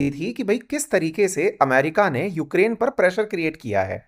थी कि भाई किस तरीके से अमेरिका ने यूक्रेन पर प्रेशर क्रिएट किया है।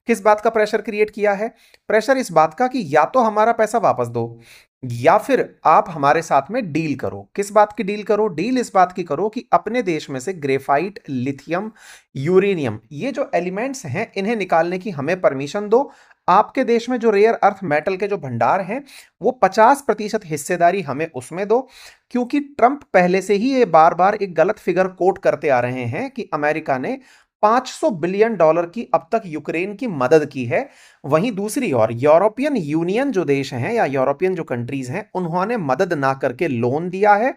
किस बात का प्रेशर क्रिएट किया है? प्रेशर इस बात का कि या तो हमारा पैसा वापस दो या फिर आप हमारे साथ में डील करो। किस बात की डील करो? डील इस बात की करो कि अपने देश में से ग्रेफाइट, लिथियम, यूरेनियम, ये जो एलिमेंट्स हैं इन्हें निकालने की हमें परमिशन दो। आपके देश में जो रेयर अर्थ मेटल के जो भंडार हैं वो 50% हिस्सेदारी हमें उसमें दो। क्योंकि ट्रंप पहले से ही ये बार बार एक गलत फिगर कोट करते आ रहे हैं कि अमेरिका ने $500 बिलियन की अब तक यूक्रेन की मदद की है। वहीं दूसरी ओर यूरोपियन यूनियन जो देश हैं या यूरोपियन जो कंट्रीज हैं उन्होंने मदद ना करके लोन दिया है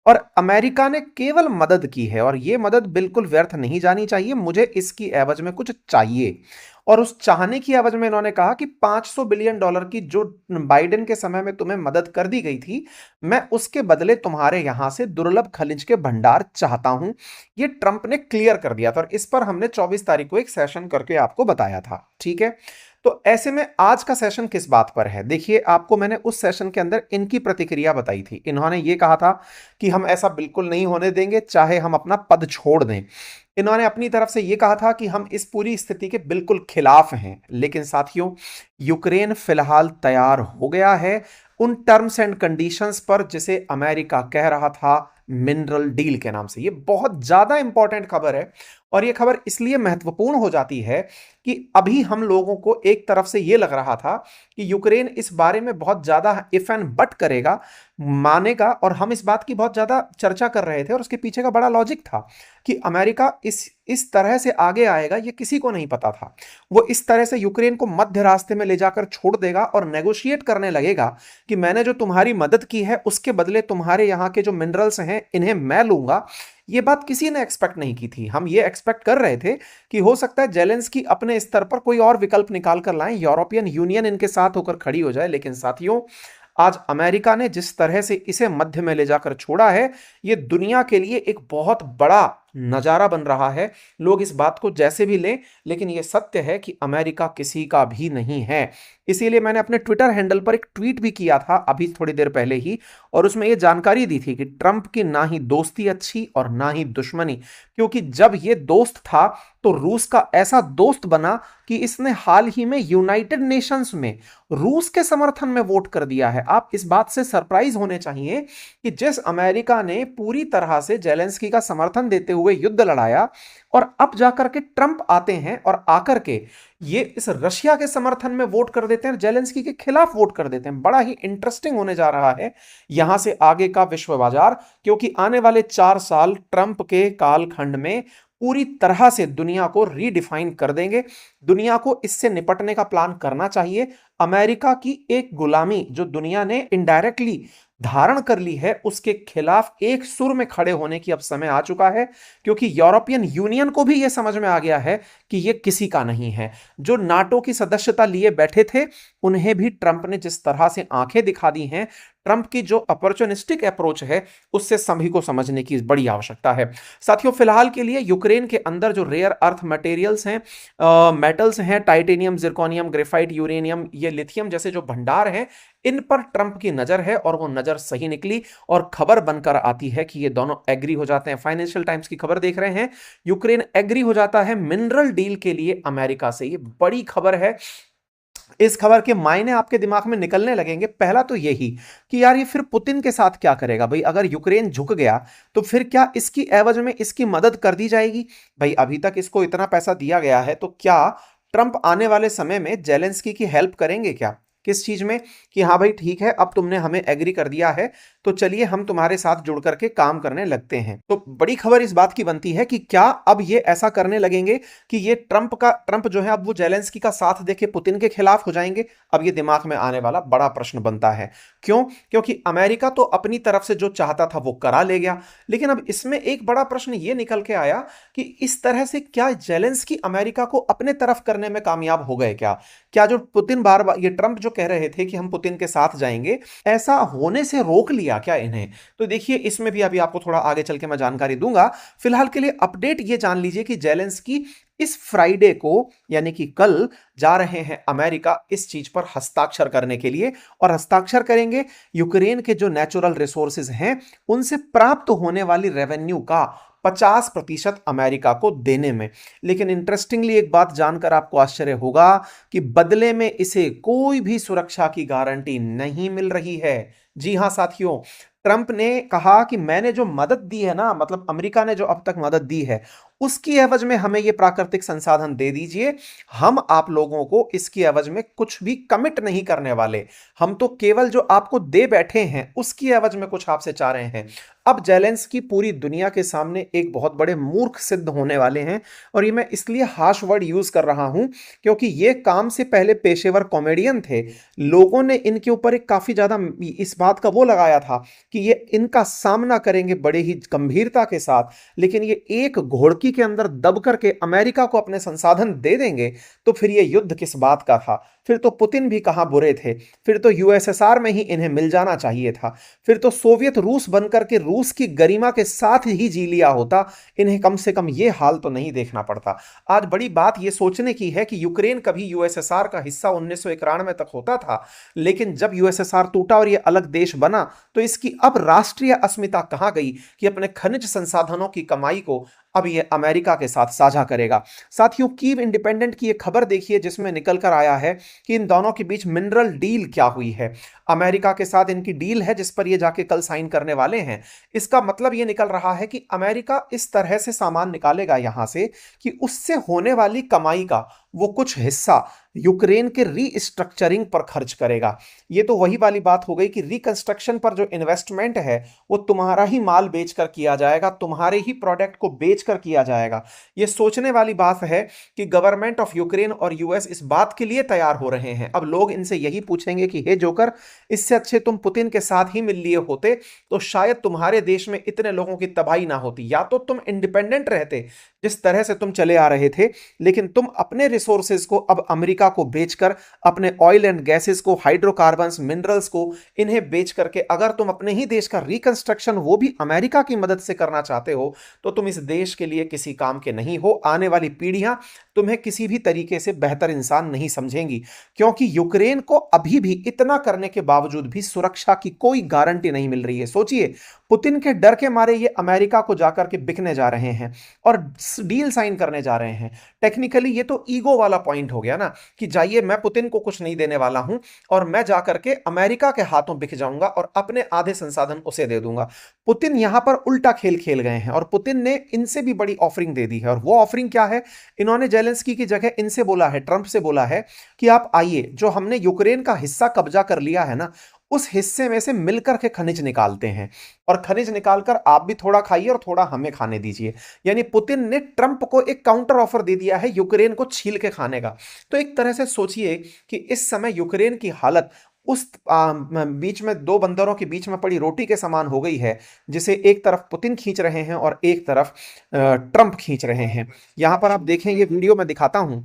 और अमेरिका ने केवल मदद की है। और यह मदद बिल्कुल व्यर्थ नहीं जानी चाहिए, मुझे इसकी एवज में कुछ चाहिए। और उस चाहने की एवज में इन्होंने कहा कि $500 बिलियन की जो बाइडेन के समय में तुम्हें मदद कर दी गई थी, मैं उसके बदले तुम्हारे यहां से दुर्लभ खनिज के भंडार चाहता हूं। ये ट्रंप ने क्लियर कर दिया था और इस पर हमने 24 तारीख को एक सेशन करके आपको बताया था। ठीक है, तो ऐसे में आज का सेशन किस बात पर है? देखिए, आपको मैंने उस सेशन के अंदर इनकी प्रतिक्रिया बताई थी। इन्होंने ये कहा था कि हम ऐसा बिल्कुल नहीं होने देंगे, चाहे हम अपना पद छोड़ दें। इन्होंने अपनी तरफ से यह कहा था कि हम इस पूरी स्थिति के बिल्कुल खिलाफ हैं। लेकिन साथियों, यूक्रेन फिलहाल तैयार हो गया है उन टर्म्स एंड कंडीशंस पर जिसे अमेरिका कह रहा था मिनरल डील के नाम से। यह बहुत ज्यादा इंपॉर्टेंट खबर है और यह खबर इसलिए महत्वपूर्ण हो जाती है कि अभी हम लोगों को एक तरफ से यह लग रहा था कि यूक्रेन इस बारे में बहुत ज्यादा इफ एंड बट करेगा, मानेगा, और हम इस बात की बहुत ज्यादा चर्चा कर रहे थे और उसके पीछे का बड़ा लॉजिक था कि अमेरिका इस तरह से आगे आएगा ये किसी को नहीं पता था। वो इस तरह से यूक्रेन को मध्य रास्ते में ले जाकर छोड़ देगा और नेगोशिएट करने लगेगा कि मैंने जो तुम्हारी मदद की है उसके बदले तुम्हारे यहां के जो मिनरल्स हैं इन्हें मैं लूंगा। ये बात किसी ने एक्सपेक्ट नहीं की थी। हम ये एक्सपेक्ट कर रहे थे कि हो सकता है जेलेंस्की अपने स्तर पर कोई और विकल्प निकाल कर लाएं, यूरोपियन यूनियन इनके साथ होकर खड़ी हो जाए। लेकिन साथियों, आज अमेरिका ने जिस तरह से इसे मध्य में ले जाकर छोड़ा है, यह दुनिया के लिए एक बहुत बड़ा नजारा बन रहा है। लोग इस बात को जैसे भी लें, लेकिन यह सत्य है कि अमेरिका किसी का भी नहीं है। इसीलिए मैंने अपने ट्विटर हैंडल पर एक ट्वीट भी किया था अभी थोड़ी देर पहले ही, और उसमें यह जानकारी दी थी कि ट्रंप की ना ही दोस्ती अच्छी और ना ही दुश्मनी। क्योंकि जब यह दोस्त था तो रूस का ऐसा दोस्त बना कि इसने हाल ही में यूनाइटेड नेशंस में रूस के समर्थन में वोट कर दिया है। आप इस बात से सरप्राइज होने चाहिए कि जिस अमेरिका ने पूरी तरह से जेलेंस्की का समर्थन देते हुए युद्ध लड़ाया, और अब जाकर के ट्रंप आते हैं और आकर के ये इस रशिया के समर्थन में वोट कर देते हैं, जेलेंस्की के खिलाफ वोट कर देते हैं। बड़ा ही इंटरेस्टिंग होने जा रहा है यहां से आगे का विश्व बाजार, क्योंकि आने वाले 4 साल ट्रंप के कालखंड में पूरी तरह से दुनिया को रीडिफाइन कर देंगे। दुनिया को इससे निपटने का प्लान करना चाहिए। अमेरिका की एक गुलामी जो दुनिया ने इनडायरेक्टली धारण कर ली है, उसके खिलाफ एक सुर में खड़े होने की अब समय आ चुका है। क्योंकि यूरोपियन यूनियन को भी यह समझ में आ गया है कि यह किसी का नहीं है। जो नाटो की सदस्यता लिए बैठे थे उन्हें भी ट्रंप ने जिस तरह से आंखें दिखा दी हैं, ट्रंप की जो अपॉर्चुनिस्टिक अप्रोच है उससे सभी को समझने की बड़ी आवश्यकता है। साथियों, फिलहाल के लिए यूक्रेन के अंदर जो रेयर अर्थ मटेरियल्स हैं, मेटल्स हैं, टाइटेनियम, जिरकोनियम, ग्रेफाइट, यूरेनियम, ये लिथियम जैसे जो भंडार हैं, इन पर ट्रंप की नजर है और वो नजर सही निकली और खबर बनकर आती है कि ये दोनों एग्री हो जाते हैं। फाइनेंशियल टाइम्स की खबर देख रहे हैं, यूक्रेन एग्री हो जाता है मिनरल डील के लिए अमेरिका से। ये बड़ी खबर है। इस खबर के मायने आपके दिमाग में निकलने लगेंगे। पहला तो यही कि यार ये फिर पुतिन के साथ क्या करेगा भाई? अगर यूक्रेन झुक गया तो फिर क्या इसकी एवज में इसकी मदद कर दी जाएगी? भाई अभी तक इसको इतना पैसा दिया गया है, तो क्या ट्रंप आने वाले समय में जेलेंस्की की हेल्प करेंगे क्या? किस चीज में? कि हाँ भाई ठीक है, अब तुमने हमें एग्री कर दिया है तो चलिए हम तुम्हारे साथ जुड़ करके काम करने लगते हैं। तो बड़ी खबर इस बात की बनती है कि क्या अब ये ऐसा करने लगेंगे कि ये ट्रंप जो है अब वो जेलेंस्की का साथ देके पुतिन के खिलाफ हो जाएंगे? अब ये दिमाग में आने वाला बड़ा प्रश्न बनता है। क्यों? क्योंकि अमेरिका तो अपनी तरफ से जो चाहता था वो करा ले गया, लेकिन अब इसमें एक बड़ा प्रश्न ये निकल के आया कि इस तरह से क्या जेलेंस्की अमेरिका को अपने तरफ करने में कामयाब हो गए क्या? क्या जो पुतिन बार बार ये ट्रंप जो कह रहे थे कि हम पुतिन के साथ जाएंगे, ऐसा होने से रोक लिया क्या इन्हें? तो देखिए, इसमें भी अभी आपको थोड़ा आगे चल के मैं जानकारी दूंगा। फिलहाल के लिए अपडेट ये जान लीजिए कि जेलेंस्की इस फ्राइडे को यानी कि कल जा रहे हैं अमेरिका इस चीज पर हस्ताक्षर करने के लिए, और हस्ताक्षर करेंगे यूक्रेन के जो नेचुरल रिसोर्सेज हैं उनसे प्राप्त होने वाली रेवेन्यू का 50% अमेरिका को देने में। लेकिन इंटरेस्टिंगली एक बात जानकर आपको आश्चर्य होगा कि बदले में इसे कोई भी सुरक्षा की गारंटी नहीं मिल रही है। जी हां साथियों, ट्रंप ने कहा कि मैंने जो मदद दी है ना, मतलब अमेरिका ने जो अब तक मदद दी है, उसकी एवज में हमें ये प्राकृतिक संसाधन दे दीजिए। हम आप लोगों को इसकी एवज में कुछ भी कमिट नहीं करने वाले। हम तो केवल जो आपको दे बैठे हैं उसकी एवज में कुछ आपसे चाह रहे हैं। अब जेलेंस्की पूरी दुनिया के सामने एक बहुत बड़े मूर्ख सिद्ध होने वाले हैं। और ये मैं इसलिए हार्श वर्ड यूज कर रहा हूं क्योंकि ये काम से पहले पेशेवर कॉमेडियन थे। लोगों ने इनके ऊपर एक काफी ज्यादा इस बात का वो लगाया था कि ये इनका सामना करेंगे बड़े ही गंभीरता के साथ, लेकिन ये एक घोड़की के अंदर दब करके अमेरिका को अपने संसाधन दे देंगे तो फिर ये युद्ध किस बात का था। फिर तो पुतिन भी कहां बुरे थे, फिर तो यूएसएसआर में ही इन्हें मिल जाना चाहिए था, फिर तो सोवियत रूस बनकर के रूस की गरिमा के साथ ही जी लिया होता। इन्हें कम से कम ये हाल तो नहीं देखना पड़ता। आज बड़ी बात यह सोचने की है कि यूक्रेन कभी यूएसएसआर का हिस्सा 1991 तक होता था, लेकिन जब यूएसएसआर टूटा और यह अलग देश बना तो इसकी अब राष्ट्रीय अस्मिता कहां गई कि अपने खनिज संसाधनों की कमाई को अब ये अमेरिका के साथ साझा करेगा। साथियों, कीव इंडिपेंडेंट की एक खबर देखिए जिसमें निकल कर आया है कि इन दोनों के बीच मिनरल डील क्या हुई है। अमेरिका के साथ इनकी डील है जिस पर ये जाके कल साइन करने वाले हैं। इसका मतलब ये निकल रहा है कि अमेरिका इस तरह से सामान निकालेगा यहां से कि उससे होने वाली कमाई का वो कुछ हिस्सा यूक्रेन के रीस्ट्रक्चरिंग पर खर्च करेगा। ये तो वही वाली बात हो गई कि रिकंस्ट्रक्शन पर जो इन्वेस्टमेंट है वो तुम्हारा ही माल बेचकर किया जाएगा, तुम्हारे ही प्रोडक्ट को बेचकर किया जाएगा। ये सोचने वाली बात है कि गवर्नमेंट ऑफ यूक्रेन और यूएस इस बात के लिए तैयार हो रहे हैं। अब लोग इनसे यही पूछेंगे कि हे जोकर, इससे अच्छे तुम पुतिन के साथ ही मिल लिए होते तो शायद तुम्हारे देश में इतने लोगों की तबाही ना होती। या तो तुम इंडिपेंडेंट रहते जिस तरह से तुम चले आ रहे थे, लेकिन तुम अपने रिसोर्सेज को अब अमेरिका को बेचकर, अपने ऑयल एंड गैसेस को, हाइड्रोकार्बन्स, मिनरल्स को, इन्हें बेच करके अगर तुम अपने ही देश का रिकंस्ट्रक्शन वो भी अमेरिका की मदद से करना चाहते हो तो तुम इस देश के लिए किसी काम के नहीं हो। आने वाली पीढ़ियां तुम्हें किसी भी तरीके से बेहतर इंसान नहीं समझेंगी, क्योंकि यूक्रेन को अभी भी इतना करने के बावजूद भी सुरक्षा की कोई गारंटी नहीं मिल रही है। सोचिए, पुतिन के डर के मारे ये अमेरिका को जाकर के बिकने जा रहे हैं और डील साइन करने जा रहे हैं। टेक्निकली ये तो ईगो वाला पॉइंट हो गया ना कि जाइए, मैं पुतिन को कुछ नहीं देने वाला हूं और मैं जाकर के अमेरिका के हाथों बिक जाऊंगा और अपने आधे संसाधन उसे दे दूंगा। पुतिन यहां पर उल्टा खेल खेल गए हैं और पुतिन ने इनसे भी बड़ी ऑफरिंग दे दी है। और वो ऑफरिंग क्या है? इन्होंने जेलेंस्की की जगह इनसे बोला है, ट्रंप से बोला है कि आप आइए, जो हमने यूक्रेन का हिस्सा कब्जा कर लिया है ना, उस हिस्से में से मिलकर के खनिज निकालते हैं और खनिज निकालकर आप भी थोड़ा खाइए और थोड़ा हमें खाने दीजिए। यानी पुतिन ने ट्रंप को एक काउंटर ऑफर दे दिया है यूक्रेन को छील के खाने का। तो एक तरह से सोचिए कि इस समय यूक्रेन की हालत उस बीच में दो बंदरों के बीच में पड़ी रोटी के समान हो गई है, जिसे एक तरफ पुतिन खींच रहे हैं और एक तरफ ट्रंप खींच रहे हैं। यहां पर आप देखें, ये वीडियो मैं दिखाता हूं।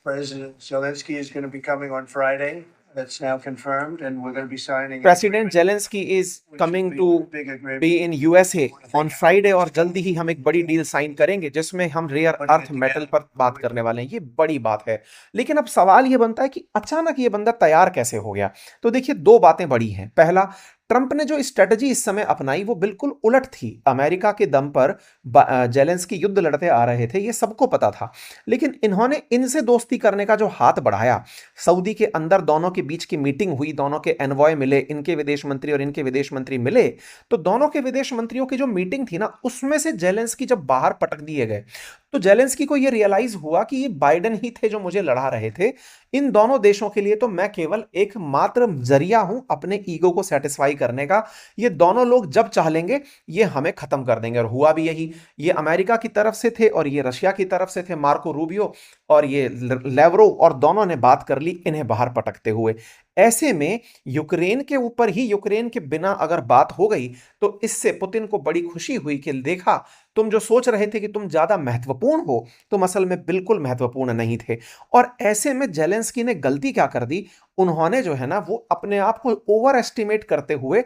President Zelensky is going to be coming on Friday. That's now confirmed, and we're going to be signing. President Zelensky is coming to be in USA on Friday और जल्दी ही हम एक बड़ी डील साइन करेंगे जिसमें हम रेयर अर्थ मेटल पर बात करने वाले हैं। ये बड़ी बात है। लेकिन अब सवाल ये बनता है कि अचानक ये बंदा तैयार कैसे हो गया? तो देखिए, दो बातें बड़ी हैं। पहला, ट्रंप ने जो स्ट्रेटजी इस समय अपनाई वो बिल्कुल उलट थी। अमेरिका के दम पर जेलेंस्की युद्ध लड़ते आ रहे थे, ये सबको पता था, लेकिन इन्होंने इनसे दोस्ती करने का जो हाथ बढ़ाया, सऊदी के अंदर दोनों के बीच की मीटिंग हुई, दोनों के एनवॉय मिले, इनके विदेश मंत्री और इनके विदेश मंत्री मिले, तो दोनों के विदेश मंत्रियों की जो मीटिंग थी ना, उसमें से जेलेंस्की जब बाहर पटक दिए गए तो जेलेंस्की को यह रियलाइज हुआ कि ये बाइडेन ही थे जो मुझे लड़ा रहे थे। इन दोनों देशों के लिए तो मैं केवल एक मात्र जरिया हूं अपने ईगो को सेटिस्फाई करने का। ये दोनों लोग जब चाह लेंगे ये हमें खत्म कर देंगे। और हुआ भी यही। ये अमेरिका की तरफ से थे और ये रशिया की तरफ से थे, मार्को रूबियो और ये लेवरोव, और दोनों ने बात कर ली इन्हें बाहर पटकते हुए। ऐसे में यूक्रेन के ऊपर ही, यूक्रेन के बिना अगर बात हो गई तो इससे पुतिन को बड़ी खुशी हुई कि देखा, तुम जो सोच रहे थे कि तुम ज्यादा महत्वपूर्ण हो, तुम असल में बिल्कुल महत्वपूर्ण नहीं थे। और ऐसे में जेलेंस्की ने गलती क्या कर दी? उन्होंने जो है ना वो अपने आप को ओवर एस्टिमेट करते हुए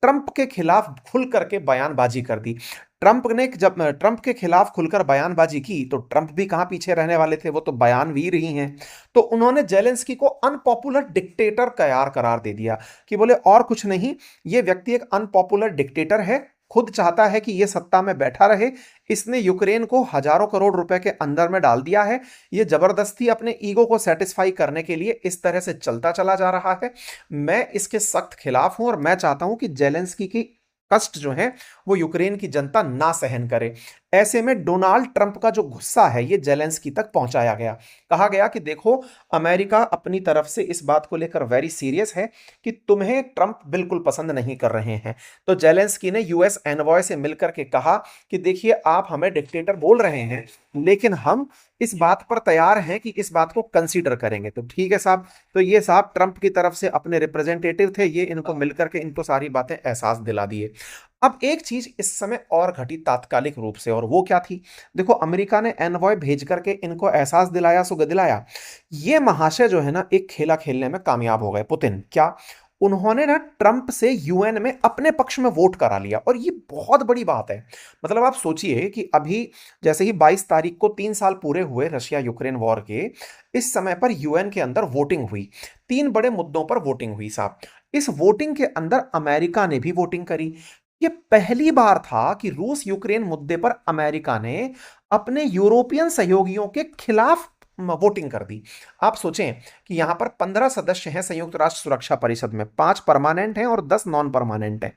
ट्रंप के खिलाफ खुल करके बयानबाजी कर दी। ट्रंप ने जब ट्रंप के खिलाफ खुलकर बयानबाजी की तो ट्रंप भी कहां पीछे रहने वाले थे, वो तो बयानवीर ही हैं। तो उन्होंने जेलेंस्की को अनपॉपुलर डिक्टेटर करार दे दिया कि बोले और कुछ नहीं, ये व्यक्ति एक अनपॉपुलर डिक्टेटर है, खुद चाहता है कि ये सत्ता में बैठा रहे। इसने यूक्रेन को हजारों करोड़ रुपए के अंदर में डाल दिया है। ये जबरदस्ती अपने ईगो को सेटिस्फाई करने के लिए इस तरह से चलता चला जा रहा है। मैं इसके सख्त खिलाफ हूं और मैं चाहता हूं कि जेलेंस्की की कष्ट जो है वो यूक्रेन की जनता ना सहन करे। ऐसे में डोनाल्ड ट्रंप का जो गुस्सा है ये जेलेंस्की तक पहुंचाया गया। कहा गया कि देखो, अमेरिका अपनी तरफ से इस बात को लेकर वेरी सीरियस है कि तुम्हें ट्रंप बिल्कुल पसंद नहीं कर रहे हैं। तो जेलेंस्की ने यूएस एनवॉय से मिलकर के कहा कि देखिए, आप हमें डिक्टेटर बोल रहे हैं, लेकिन हम इस बात पर तैयार हैं कि इस बात को कंसीडर करेंगे। तो ठीक है साहब। तो ये साहब ट्रंप की तरफ से अपने रिप्रेजेंटेटिव थे, ये इनको मिलकर के इनको सारी बातें एहसास दिला दिए। अब एक चीज इस समय और घटी तात्कालिक रूप से, और वो क्या थी? देखो, अमेरिका ने एनवॉय भेज करके इनको एहसास दिलाया, सुग दिलाया। ये महाशय जो है ना, एक खेला खेलने में कामयाब हो गए। पुतिन क्या, उन्होंने ना ट्रंप से यूएन में अपने पक्ष में वोट करा लिया, और ये बहुत बड़ी बात है। मतलब आप सोचिए कि अभी जैसे ही 22 तारीख को 3 साल पूरे हुए रशिया यूक्रेन वॉर के, इस समय पर यूएन के अंदर वोटिंग हुई। 3 बड़े मुद्दों पर वोटिंग हुई साहब। इस वोटिंग के अंदर अमेरिका ने भी वोटिंग करी। ये पहली बार था कि रूस यूक्रेन मुद्दे पर अमेरिका ने अपने यूरोपियन सहयोगियों के खिलाफ वोटिंग कर दी। आप सोचें कि यहां पर 15 सदस्य हैं संयुक्त राष्ट्र सुरक्षा परिषद में, 5 परमानेंट हैं और 10 नॉन परमानेंट हैं।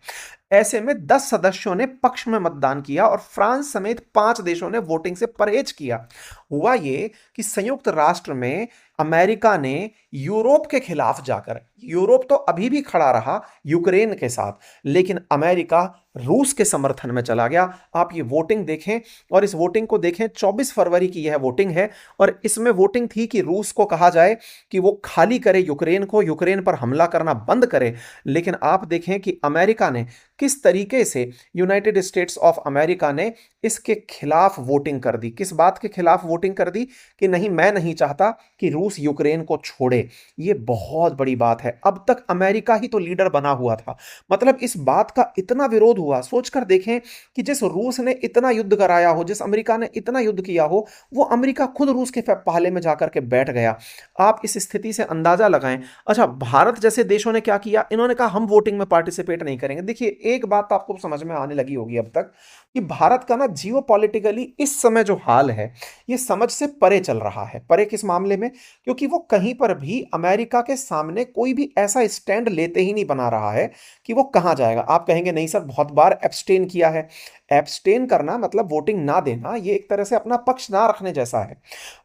ऐसे में 10 सदस्यों ने पक्ष में मतदान किया और फ्रांस समेत 5 देशों ने वोटिंग से परहेज किया। हुआ ये कि संयुक्त राष्ट्र में अमेरिका ने यूरोप के खिलाफ जाकर, यूरोप तो अभी भी खड़ा रहा यूक्रेन के साथ, लेकिन अमेरिका रूस के समर्थन में चला गया। आप ये वोटिंग देखें, और इस वोटिंग को देखें, 24 फरवरी की यह वोटिंग है, और इसमें वोटिंग थी कि रूस को कहा जाए कि वो खाली करे यूक्रेन को, यूक्रेन पर हमला करना बंद करे। लेकिन आप देखें कि अमेरिका ने किस तरीके से, यूनाइटेड स्टेट्स ऑफ अमेरिका ने इसके खिलाफ वोटिंग कर दी। किस बात के खिलाफ वोटिंग कर दी? कि नहीं, मैं नहीं चाहता कि रूस यूक्रेन को छोड़े। ये बहुत बड़ी बात है। अब तक अमेरिका ही तो लीडर बना हुआ था। मतलब इस बात का इतना विरोध हुआ। सोचकर देखें कि जिस रूस ने इतना युद्ध कराया हो, जिस अमेरिका ने इतना युद्ध किया हो, वो अमेरिका खुद रूस के पाले में जाकर के बैठ गया। आप इस स्थिति से अंदाजा लगाएं। अच्छा, भारत जैसे देशों ने क्या किया? इन्होंने कहा हम वोटिंग में पार्टिसिपेट नहीं करेंगे। देखिए, एक बात आपको समझ में आने लगी होगी अब तक कि भारत का ना जियो पॉलिटिकली इस समय जो हाल है, ये समझ से परे चल रहा है। परे किस मामले में? क्योंकि वो कहीं पर भी अमेरिका के सामने कोई भी ऐसा स्टैंड लेते ही नहीं बना रहा है कि वो कहां जाएगा। आप कहेंगे नहीं सर, बहुत बार एब्सटेन किया है। एब्सटेन करना मतलब वोटिंग ना देना, ये एक तरह से अपना पक्ष ना रखने जैसा है।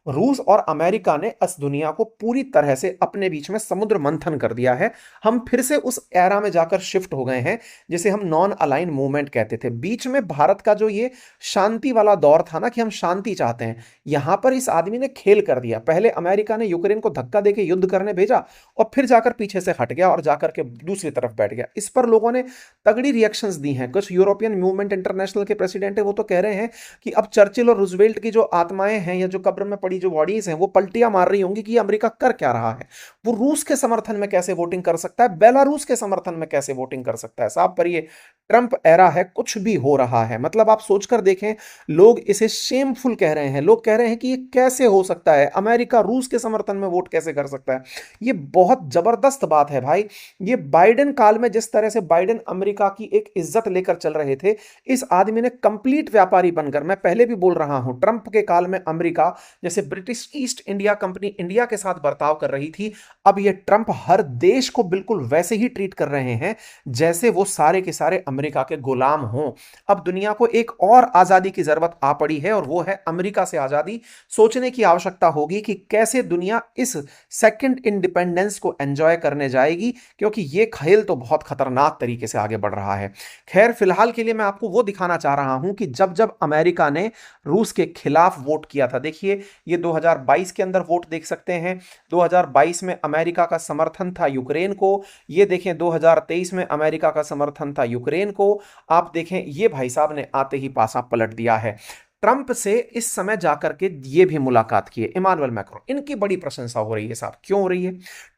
रूस और अमेरिका ने इस दुनिया को पूरी तरह से अपने बीच में समुद्र मंथन कर दिया है। हम फिर से उस एरा में जाकर शिफ्ट हो गए हैं जिसे हम नॉन अलाइन मूवमेंट कहते थे। बीच में भारत का जो ये शांति वाला दौर था ना, कि हम शांति चाहते हैं, यहां पर इस आदमी ने खेल कर दिया। पहले अमेरिका ने यूक्रेन को धक्का देकर युद्ध करने भेजा, और फिर जाकर पीछे से हट गया और जाकर के दूसरी तरफ बैठ गया। इस पर लोगों ने तगड़ी रिएक्शंस दी हैं। कुछ यूरोपियन मूवमेंट इंटरनेशनल के प्रेसिडेंट है, वो तो कह रहे हैं कि अब चर्चिल और रूजवेल्ट की जो आत्माएं हैं, या जो कब्र में पड़ी जो बॉडीज हैं, वो पलटियां मार रही होंगी कि अमेरिका कर क्या रहा है। वो रूस के समर्थन में कैसे वोटिंग कर सकता है, बेलारूस के समर्थन में कैसे वोटिंग कर सकता है? साहब, पर ये ट्रंप एरा है, कुछ भी हो रहा है। मतलब आप सोचकर देखें, लोग इसे शेमफुल कह रहे हैं। लोग कह रहे हैं कि ये कैसे हो सकता है, अमेरिका रूस के समर्थन में वोट कैसे कर सकता है। ये बहुत जबरदस्त बात है भाई। ये बाइडेन काल में जिस तरह से बाइडेन अमेरिका की एक इज्जत लेकर चल रहे थे, इस आदमी ने कंप्लीट व्यापारी बनकर, मैं पहले भी बोल रहा हूं, ट्रंप के काल में अमेरिका जैसे British east India company India के साथ बर्ताव कर रही थी, अब ये ट्रंप हर देश को बिल्कुल वैसे ही ट्रीट कर रहे हैं जैसे वो सारे के सारे अमेरिका के गुलाम हों। अब दुनिया को एक और आजादी की जरूरत आ पड़ी है, और वो है अमेरिका से आजादी। सोचने की आवश्यकता होगी कि कैसे दुनिया इस सेकंड इंडिपेंडेंस को एंजॉय करने जाएगी, क्योंकि ये खेल तो बहुत खतरनाक तरीके से आगे बढ़ रहा है। खैर, फिलहाल के लिए मैं आपको वो दिखाना चाह रहा हूं कि जब जब अमेरिका ने रूस के खिलाफ वोट किया था, देखिए ये 2022 के अंदर वोट देख सकते हैं। 2022 में अमेरिका का समर्थन था यूक्रेन को। ये देखें, 2023 में अमेरिका का समर्थन था यूक्रेन को। आप देखें, ये भाई साहब ने आते ही पासा पलट दिया है। ट्रंप से इस समय जाकर के ये भी मुलाकात की है, इमानुएल मैक्रोन। इनकी बड़ी प्रशंसा हो रही है साहब। क्यों हो रही है?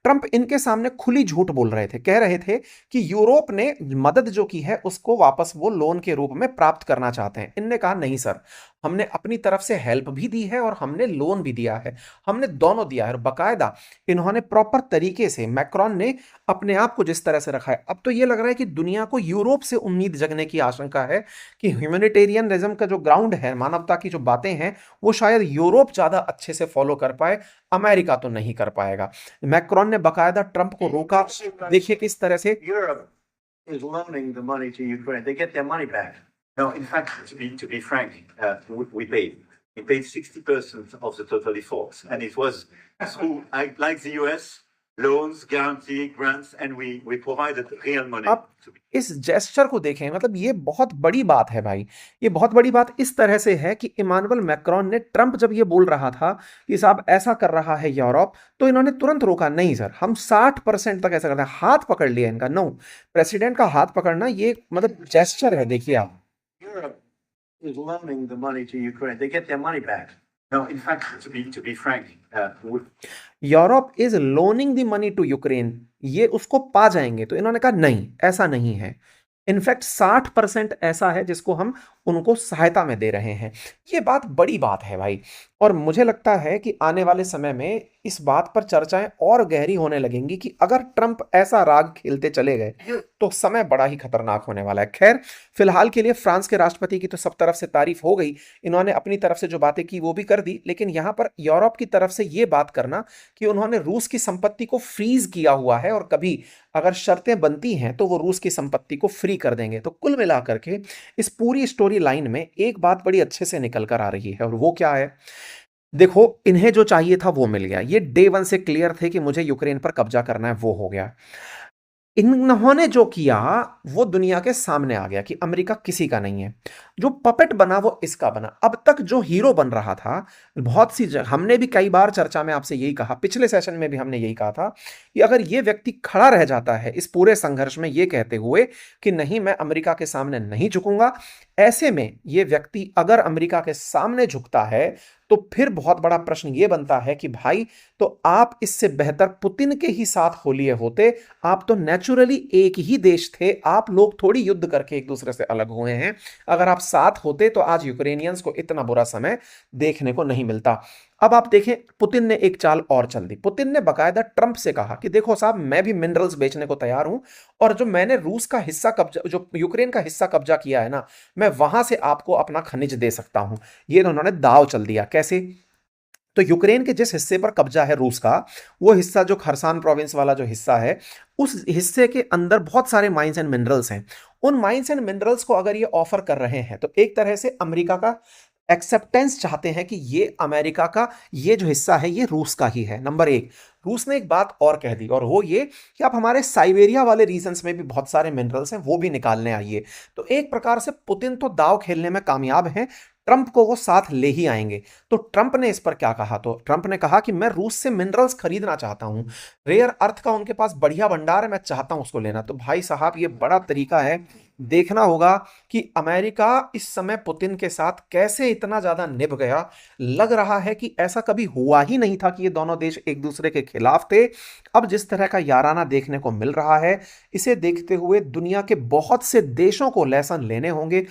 ट्रंप इनके सामने खुली झूठ बोल रहे थे, कह रहे थे कि यूरोप ने मदद जो की है उसको वापस वो लोन के रूप में प्राप्त करना चाहते हैं। इनने कहा नहीं सर, हमने अपनी तरफ से हेल्प भी दी है और हमने लोन भी दिया है, हमने दोनों दिया है। और बाकायदा इन्होंने प्रॉपर तरीके से, मैक्रोन ने अपने आप को जिस तरह से रखा है, अब तो ये लग रहा है कि दुनिया को यूरोप से उम्मीद जगने की आशंका है कि ह्यूमैनिटेरियनिज्म का जो ग्राउंड है, मानवता की जो बातें हैं, वो शायद यूरोप ज्यादा अच्छे से फॉलो कर पाए, अमेरिका तो नहीं कर पाएगा। मैक्रोन ने बाकायदा ट्रंप को रोका। देखिए किस तरह से Europe is loaning the money to Ukraine. They get their money back. No, in fact, to be frank, we paid 60% of the total efforts, and it was through, like the US, loans, guarantee, grants, and we provided real money. आप इस gesture को देखें, मतलब ये बहुत बड़ी बात है भाई। ये बहुत बड़ी बात इस तरह से है कि इमानुअल मैक्रोन ने, ट्रंप जब ये बोल रहा था कि साहब ऐसा कर रहा है यूरोप, तो इन्होंने तुरंत रोका, नहीं सर हम 60% तक ऐसा करते हैं। हाथ पकड़ लिया इनका। नो, प्रेसिडेंट का हाथ पकड़ना ये मतलब जेस्चर है। देखिए आप, Europe is loaning the money to Ukraine. They get their money back. No, in fact, to be frank, Europe is loaning the money to Ukraine, ये उसको पा जाएंगे। तो इन्होंने कहा नहीं, ऐसा नहीं है। इनफैक्ट 60% ऐसा है जिसको हम उनको सहायता में दे रहे हैं। ये बात बड़ी बात है भाई, और मुझे लगता है कि आने वाले समय में इस बात पर चर्चाएं और गहरी होने लगेंगी कि अगर ट्रंप ऐसा राग खेलते चले गए तो समय बड़ा ही खतरनाक होने वाला है। खैर, फिलहाल के लिए फ्रांस के राष्ट्रपति की तो सब तरफ से तारीफ हो गई, इन्होंने अपनी तरफ से जो बातें की वो भी कर दी, लेकिन यहां पर यूरोप की तरफ से ये बात करना कि उन्होंने रूस की संपत्ति को फ्रीज किया हुआ है और कभी अगर शर्तें बनती हैं तो वो रूस की संपत्ति को फ्री कर देंगे। तो कुल मिलाकर के इस पूरी स्टोरी लाइन में एक बात बड़ी अच्छे से निकल कर आ रही है, और वो क्या है? देखो, इन्हें जो चाहिए था वो मिल गया। ये डे वन से क्लियर थे कि मुझे यूक्रेन पर कब्जा करना है, वो हो गया। इन्होंने जो किया वो दुनिया के सामने आ गया कि अमेरिका किसी का नहीं है। जो पपेट बना वो इसका बना। अब तक जो हीरो बन रहा था, बहुत सी जगह हमने भी कई बार चर्चा में आपसे यही कहा, पिछले सेशन में भी हमने यही कहा था कि अगर ये व्यक्ति खड़ा रह जाता है इस पूरे संघर्ष में ये कहते हुए कि नहीं मैं अमेरिका के सामने नहीं झुकूंगा, ऐसे में ये व्यक्ति अगर अमेरिका के सामने झुकता है तो फिर बहुत बड़ा प्रश्न ये बनता है कि भाई, तो आप इससे बेहतर पुतिन के ही साथ हो लिए होते। आप तो नेचुरली एक ही देश थे, आप लोग थोड़ी युद्ध करके एक दूसरे से अलग हुए हैं। अगर आप साथ होते तो आज यूक्रेनियंस को इतना बुरा समय देखने को नहीं मिलता। अब आप देखें, पुतिन ने एक चाल और चल दी। पुतिन ने बकायदा ट्रंप से कहा कि देखो साहब, मैं भी मिनरल्स बेचने को तैयार हूं, और जो मैंने रूस का हिस्सा कब्जा, जो यूक्रेन का हिस्सा कब्जा किया है ना, मैं वहां से आपको अपना खनिज दे सकता हूं। ये उन्होंने दाव चल दिया। कैसे? तो यूक्रेन के जिस हिस्से पर कब्जा है रूस का, वो हिस्सा जो खरसान प्रोविंस वाला जो हिस्सा है, उस हिस्से के अंदर बहुत सारे माइंस एंड मिनरल्स हैं। उन माइंस एंड मिनरल्स को अगर ये ऑफर कर रहे हैं तो एक तरह से अमेरिका का एक्सेप्टेंस चाहते हैं कि ये अमेरिका का ये जो हिस्सा है ये रूस का ही है। नंबर एक, रूस ने एक बात और कह दी, और वो ये कि आप हमारे साइबेरिया वाले रीजन्स में भी बहुत सारे मिनरल्स हैं, वो भी निकालने आइए। तो एक प्रकार से पुतिन तो दाव खेलने में कामयाब हैं, ट्रंप को वो साथ ले ही आएंगे। तो ट्रंप ने इस पर क्या कहा? तो ट्रंप ने कहा कि मैं रूस से मिनरल्स खरीदना चाहता हूं, रेयर अर्थ का उनके पास बढ़िया भंडार है, मैं चाहता हूं उसको लेना। तो भाई साहब, ये बड़ा तरीका है। देखना होगा कि अमेरिका इस समय पुतिन के साथ कैसे इतना ज्यादा निभ गया। लग रहा है कि ऐसा कभी हुआ ही नहीं था कि ये दोनों देश एक दूसरे के खिलाफ थे। अब जिस तरह का याराना देखने को मिल रहा है, इसे देखते हुए दुनिया के बहुत से देशों को लेसन लेने होंगे।